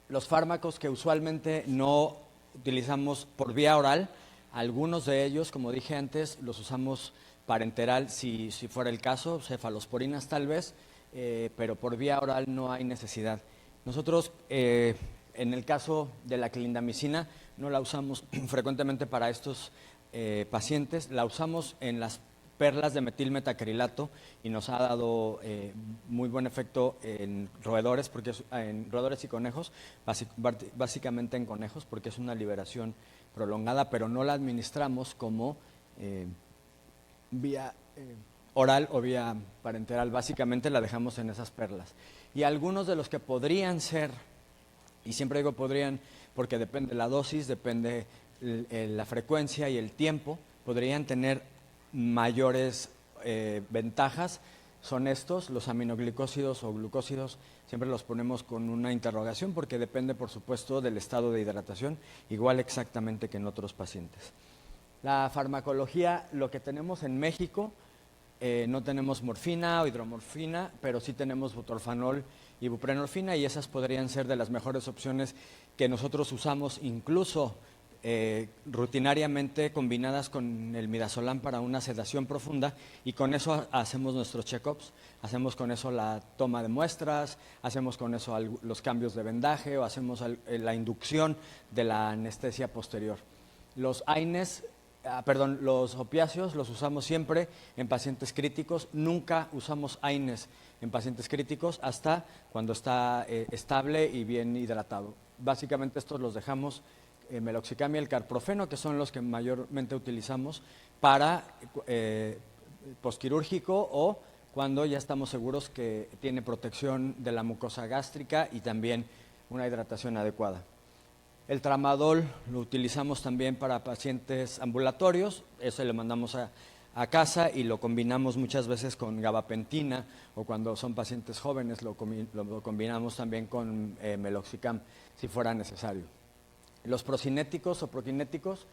[SPEAKER 2] los fármacos que usualmente no utilizamos por vía oral. Algunos de ellos, como dije antes, los usamos parenteral si fuera el caso, cefalosporinas tal vez, pero por vía oral no hay necesidad. Nosotros, en el caso de la clindamicina, no la usamos frecuentemente para estos pacientes, la usamos en las perlas de metilmetacrilato y nos ha dado muy buen efecto en roedores, en roedores y conejos, básicamente en conejos, porque es una liberación prolongada, pero no la administramos como vía oral o vía parenteral, básicamente la dejamos en esas perlas. Y algunos de los que podrían ser, y siempre digo podrían porque depende la dosis, depende la frecuencia y el tiempo, podrían tener mayores ventajas, son estos, los aminoglicósidos o glucósidos. Siempre los ponemos con una interrogación porque depende, por supuesto, del estado de hidratación, igual exactamente que en otros pacientes. La farmacología, lo que tenemos en México, no tenemos morfina o hidromorfina, pero sí tenemos butorfanol y buprenorfina, y esas podrían ser de las mejores opciones que nosotros usamos, incluso rutinariamente combinadas con el midazolam para una sedación profunda, y con eso hacemos nuestros check-ups, hacemos con eso la toma de muestras, hacemos con eso los cambios de vendaje o hacemos la inducción de la anestesia posterior. Los AINES, los opiáceos los usamos siempre en pacientes críticos, nunca usamos AINES en pacientes críticos hasta cuando está estable y bien hidratado. Básicamente estos los dejamos meloxicam y el carprofeno, que son los que mayormente utilizamos para posquirúrgico o cuando ya estamos seguros que tiene protección de la mucosa gástrica y también una hidratación adecuada. El tramadol lo utilizamos también para pacientes ambulatorios, eso le mandamos a casa y lo combinamos muchas veces con gabapentina, o cuando son pacientes jóvenes lo combinamos también con meloxicam si fuera necesario. Los procinéticos o prokinéticos,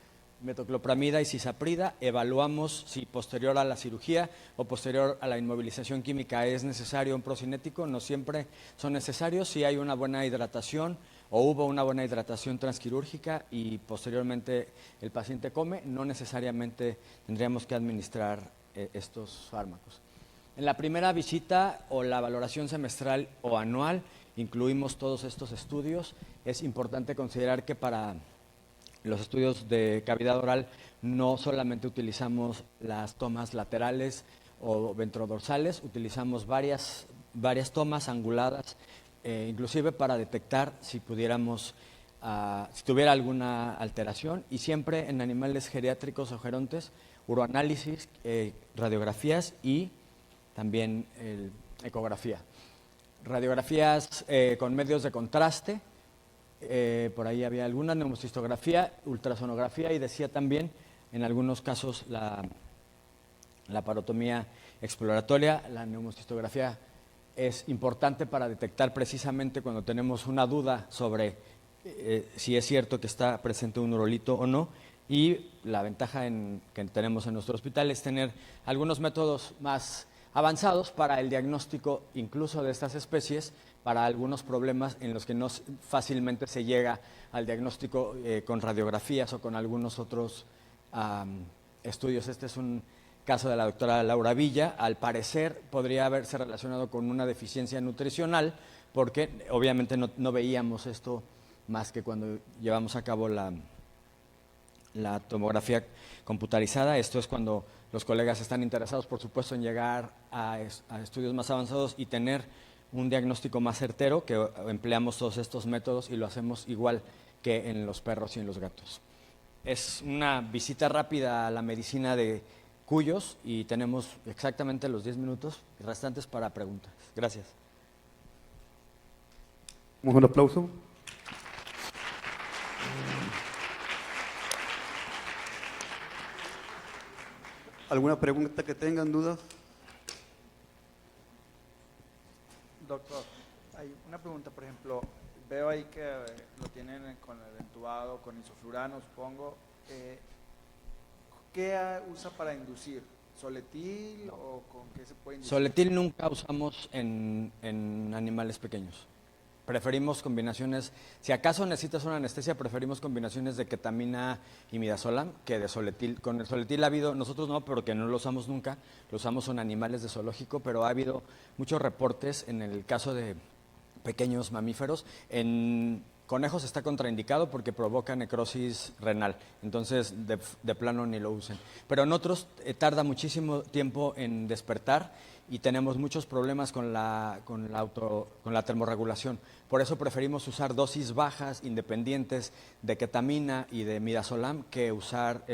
[SPEAKER 2] metoclopramida y cisaprida, evaluamos si posterior a la cirugía o posterior a la inmovilización química es necesario un procinético. No siempre son necesarios si hay una buena hidratación o hubo una buena hidratación transquirúrgica y posteriormente el paciente come, no necesariamente tendríamos que administrar estos fármacos. En la primera visita o la valoración semestral o anual incluimos todos estos estudios. Es importante considerar que para los estudios de cavidad oral no solamente utilizamos las tomas laterales o ventrodorsales, utilizamos varias tomas anguladas, inclusive para detectar si pudiéramos, si tuviera alguna alteración, y siempre en animales geriátricos o gerontes, uroanálisis, radiografías y también ecografía. Radiografías con medios de contraste, por ahí había alguna, neumocistografía, ultrasonografía y decía también en algunos casos la parotomía exploratoria. La neumocistografía es importante para detectar precisamente cuando tenemos una duda sobre si es cierto que está presente un urolito o no, y la ventaja que tenemos en nuestro hospital es tener algunos métodos más avanzados para el diagnóstico incluso de estas especies, para algunos problemas en los que no fácilmente se llega al diagnóstico con radiografías o con algunos otros estudios. Este es un caso de la doctora Laura Villa. Al parecer podría haberse relacionado con una deficiencia nutricional, porque obviamente no veíamos esto más que cuando llevamos a cabo la tomografía computarizada. Esto es cuando los colegas están interesados, por supuesto, en llegar a estudios más avanzados y tener un diagnóstico más certero, que empleamos todos estos métodos y lo hacemos igual que en los perros y en los gatos. Es una visita rápida a la medicina de Cuyos y tenemos exactamente los 10 minutos restantes para preguntas. Gracias.
[SPEAKER 1] Un aplauso. ¿Alguna pregunta que tengan, dudas?
[SPEAKER 3] Doctor, hay una pregunta, por ejemplo, veo ahí que lo tienen con el entubado, con isoflurano, supongo. ¿Qué usa para inducir? ¿Soletil o con qué se puede inducir?
[SPEAKER 2] Soletil nunca usamos en animales pequeños. Preferimos combinaciones, si acaso necesitas una anestesia, preferimos combinaciones de ketamina y midazolam que de soletil. Con el soletil ha habido, nosotros no, porque no lo usamos nunca, lo usamos en animales de zoológico, pero ha habido muchos reportes en el caso de pequeños mamíferos. En conejos está contraindicado porque provoca necrosis renal, entonces de plano ni lo usen. Pero en otros tarda muchísimo tiempo en despertar y tenemos muchos problemas con la termorregulación. Por eso preferimos usar dosis bajas, independientes de ketamina y de midazolam, que usar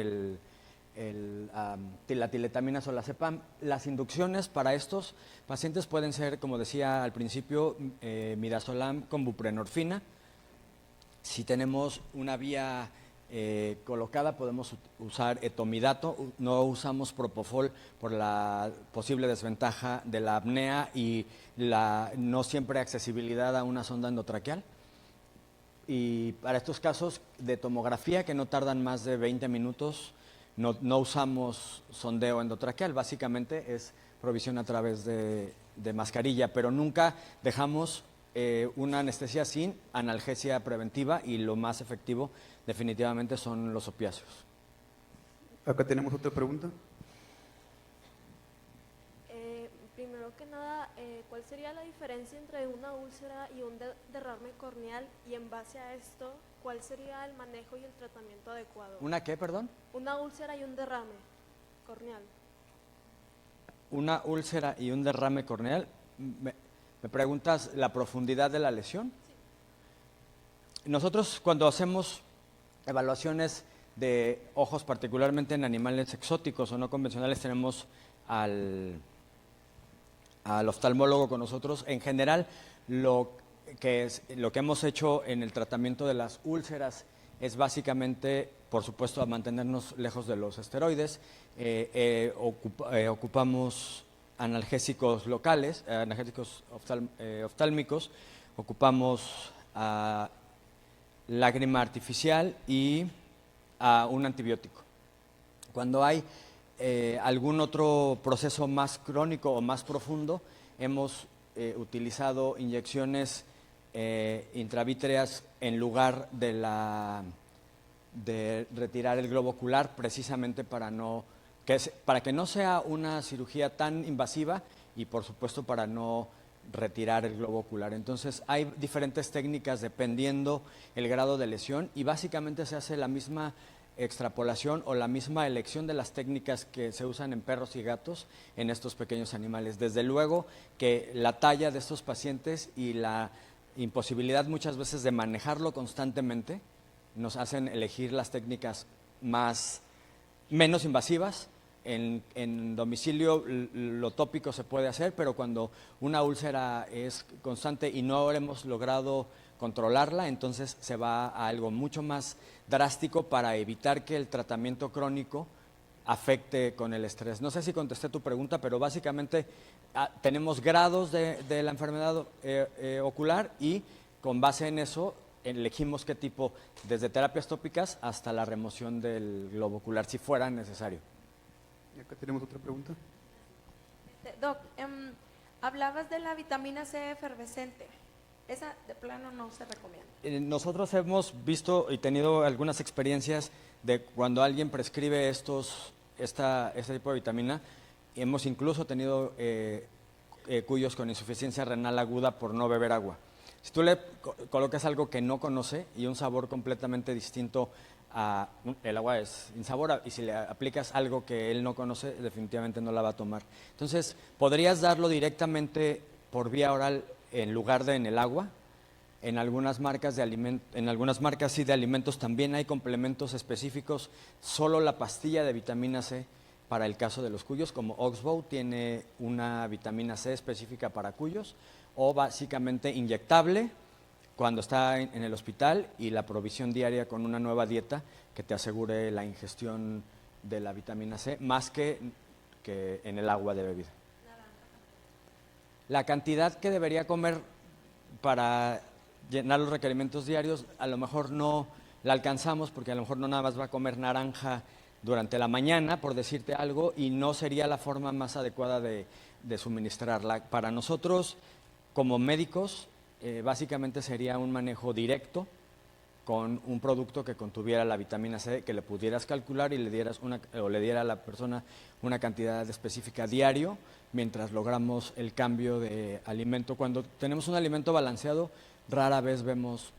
[SPEAKER 2] la tiletamina solazepam. Las inducciones para estos pacientes pueden ser, como decía al principio, midazolam con buprenorfina. Si tenemos una vía colocada, podemos usar etomidato. No usamos propofol por la posible desventaja de la apnea y la no siempre accesibilidad a una sonda endotraqueal. Y para estos casos de tomografía que no tardan más de 20 minutos, no usamos sondeo endotraqueal. Básicamente es provisión a través de mascarilla, pero nunca dejamos una anestesia sin analgesia preventiva, y lo más efectivo definitivamente son los opiáceos.
[SPEAKER 1] Acá tenemos otra pregunta.
[SPEAKER 4] Primero que nada, ¿cuál sería la diferencia entre una úlcera y un derrame corneal? Y en base a esto, ¿cuál sería el manejo y el tratamiento adecuado?
[SPEAKER 2] ¿Una qué, perdón?
[SPEAKER 4] Una úlcera y un derrame corneal.
[SPEAKER 2] Una úlcera y un derrame corneal. ¿Me preguntas la profundidad de la lesión? Sí. Nosotros cuando hacemos evaluaciones de ojos, particularmente en animales exóticos o no convencionales, tenemos al oftalmólogo con nosotros. En general, lo que hemos hecho en el tratamiento de las úlceras es básicamente, por supuesto, a mantenernos lejos de los esteroides. Ocupamos analgésicos locales, analgésicos oftálmicos, ocupamos lágrima artificial y un antibiótico. Cuando hay algún otro proceso más crónico o más profundo, hemos utilizado inyecciones intravítreas en lugar de retirar el globo ocular, precisamente para que no sea una cirugía tan invasiva y, por supuesto, para no retirar el globo ocular. Entonces, hay diferentes técnicas dependiendo el grado de lesión y básicamente se hace la misma extrapolación o la misma elección de las técnicas que se usan en perros y gatos en estos pequeños animales. Desde luego que la talla de estos pacientes y la imposibilidad muchas veces de manejarlo constantemente nos hacen elegir las técnicas menos invasivas. En domicilio lo tópico se puede hacer, pero cuando una úlcera es constante y no hemos logrado controlarla, entonces se va a algo mucho más drástico para evitar que el tratamiento crónico afecte con el estrés. No sé si contesté tu pregunta, pero básicamente tenemos grados de la enfermedad ocular y con base en eso elegimos qué tipo, desde terapias tópicas hasta la remoción del globo ocular, si fuera necesario.
[SPEAKER 1] Y acá tenemos otra pregunta.
[SPEAKER 5] Doc, hablabas de la vitamina C efervescente. Esa de plano no se recomienda.
[SPEAKER 2] Nosotros hemos visto y tenido algunas experiencias de cuando alguien prescribe este tipo de vitamina. Hemos incluso tenido cuyos con insuficiencia renal aguda por no beber agua. Si tú le colocas algo que no conoce y un sabor completamente distinto el agua es insabora, y si le aplicas algo que él no conoce, definitivamente no la va a tomar. Entonces, podrías darlo directamente por vía oral en lugar de en el agua. En algunas marcas de alimentos también hay complementos específicos, solo la pastilla de vitamina C para el caso de los cuyos, como Oxbow tiene una vitamina C específica para cuyos, o básicamente inyectable cuando está en el hospital, y la provisión diaria con una nueva dieta que te asegure la ingestión de la vitamina C, más que en el agua de bebida. La cantidad que debería comer para llenar los requerimientos diarios, a lo mejor no la alcanzamos, porque a lo mejor no nada más va a comer naranja durante la mañana, por decirte algo, y no sería la forma más adecuada de suministrarla. Para nosotros, como médicos, básicamente sería un manejo directo con un producto que contuviera la vitamina C, que le pudieras calcular y le diera a la persona una cantidad específica diario, mientras logramos el cambio de alimento. Cuando tenemos un alimento balanceado, rara vez vemos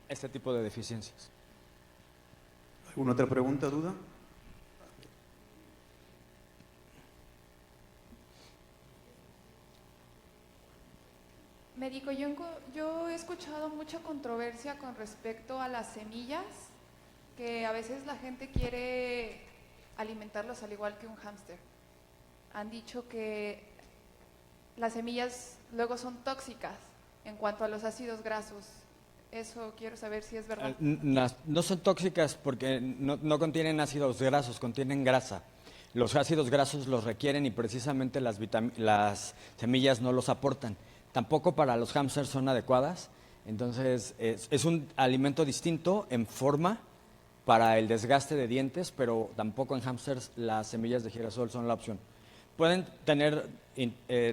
[SPEAKER 2] este tipo de deficiencias.
[SPEAKER 1] ¿Alguna otra pregunta, duda?
[SPEAKER 6] Médico, yo he escuchado mucha controversia con respecto a las semillas, que a veces la gente quiere alimentarlos al igual que un hámster. Han dicho que las semillas luego son tóxicas en cuanto a los ácidos grasos. Eso quiero saber si es verdad.
[SPEAKER 2] No son tóxicas porque no contienen ácidos grasos, contienen grasa. Los ácidos grasos los requieren y precisamente las semillas no los aportan. Tampoco para los hámsters son adecuadas. Entonces es un alimento distinto en forma para el desgaste de dientes, pero tampoco en hámsters las semillas de girasol son la opción. Pueden tener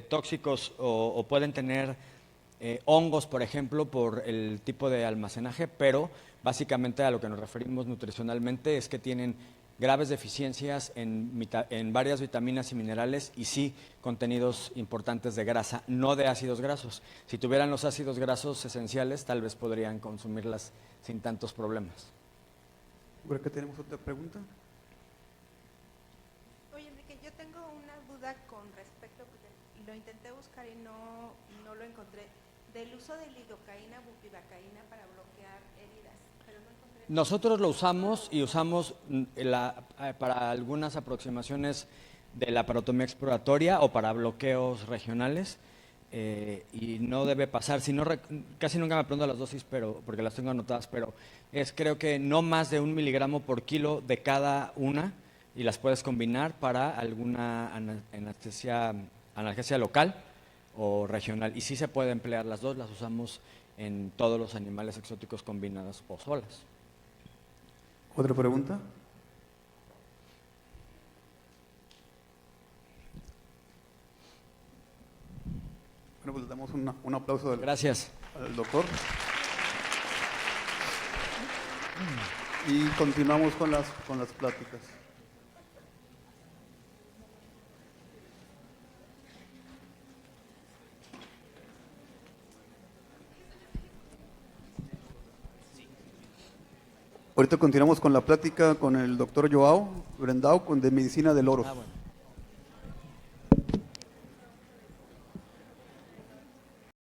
[SPEAKER 2] tóxicos o pueden tener hongos, por ejemplo, por el tipo de almacenaje, pero básicamente a lo que nos referimos nutricionalmente es que tienen graves deficiencias en varias vitaminas y minerales y sí contenidos importantes de grasa, no de ácidos grasos. Si tuvieran los ácidos grasos esenciales, tal vez podrían consumirlas sin tantos problemas.
[SPEAKER 1] Por acá tenemos otra pregunta.
[SPEAKER 7] Oye, Enrique, yo tengo una duda con respecto, porque lo intenté buscar y no lo encontré, del uso de lidocaína, bupivacaína para bloquear heridas, pero no encontré
[SPEAKER 2] Nosotros lo usamos y usamos para algunas aproximaciones de la parotomía exploratoria o para bloqueos regionales. Y no debe pasar, si no, casi nunca me pregunto las dosis, pero porque las tengo anotadas, pero es creo que no más de 1 miligramo por kilo de cada una, y las puedes combinar para alguna analgesia local o regional. Y sí se puede emplear las dos, las usamos en todos los animales exóticos combinadas o solas.
[SPEAKER 1] ¿Otra pregunta? Bueno, pues le damos un aplauso
[SPEAKER 2] Gracias.
[SPEAKER 1] al doctor. Y continuamos con las pláticas. Ahorita continuamos con la plática con el doctor Joao Brendao, de Medicina del Oro.
[SPEAKER 2] Bueno.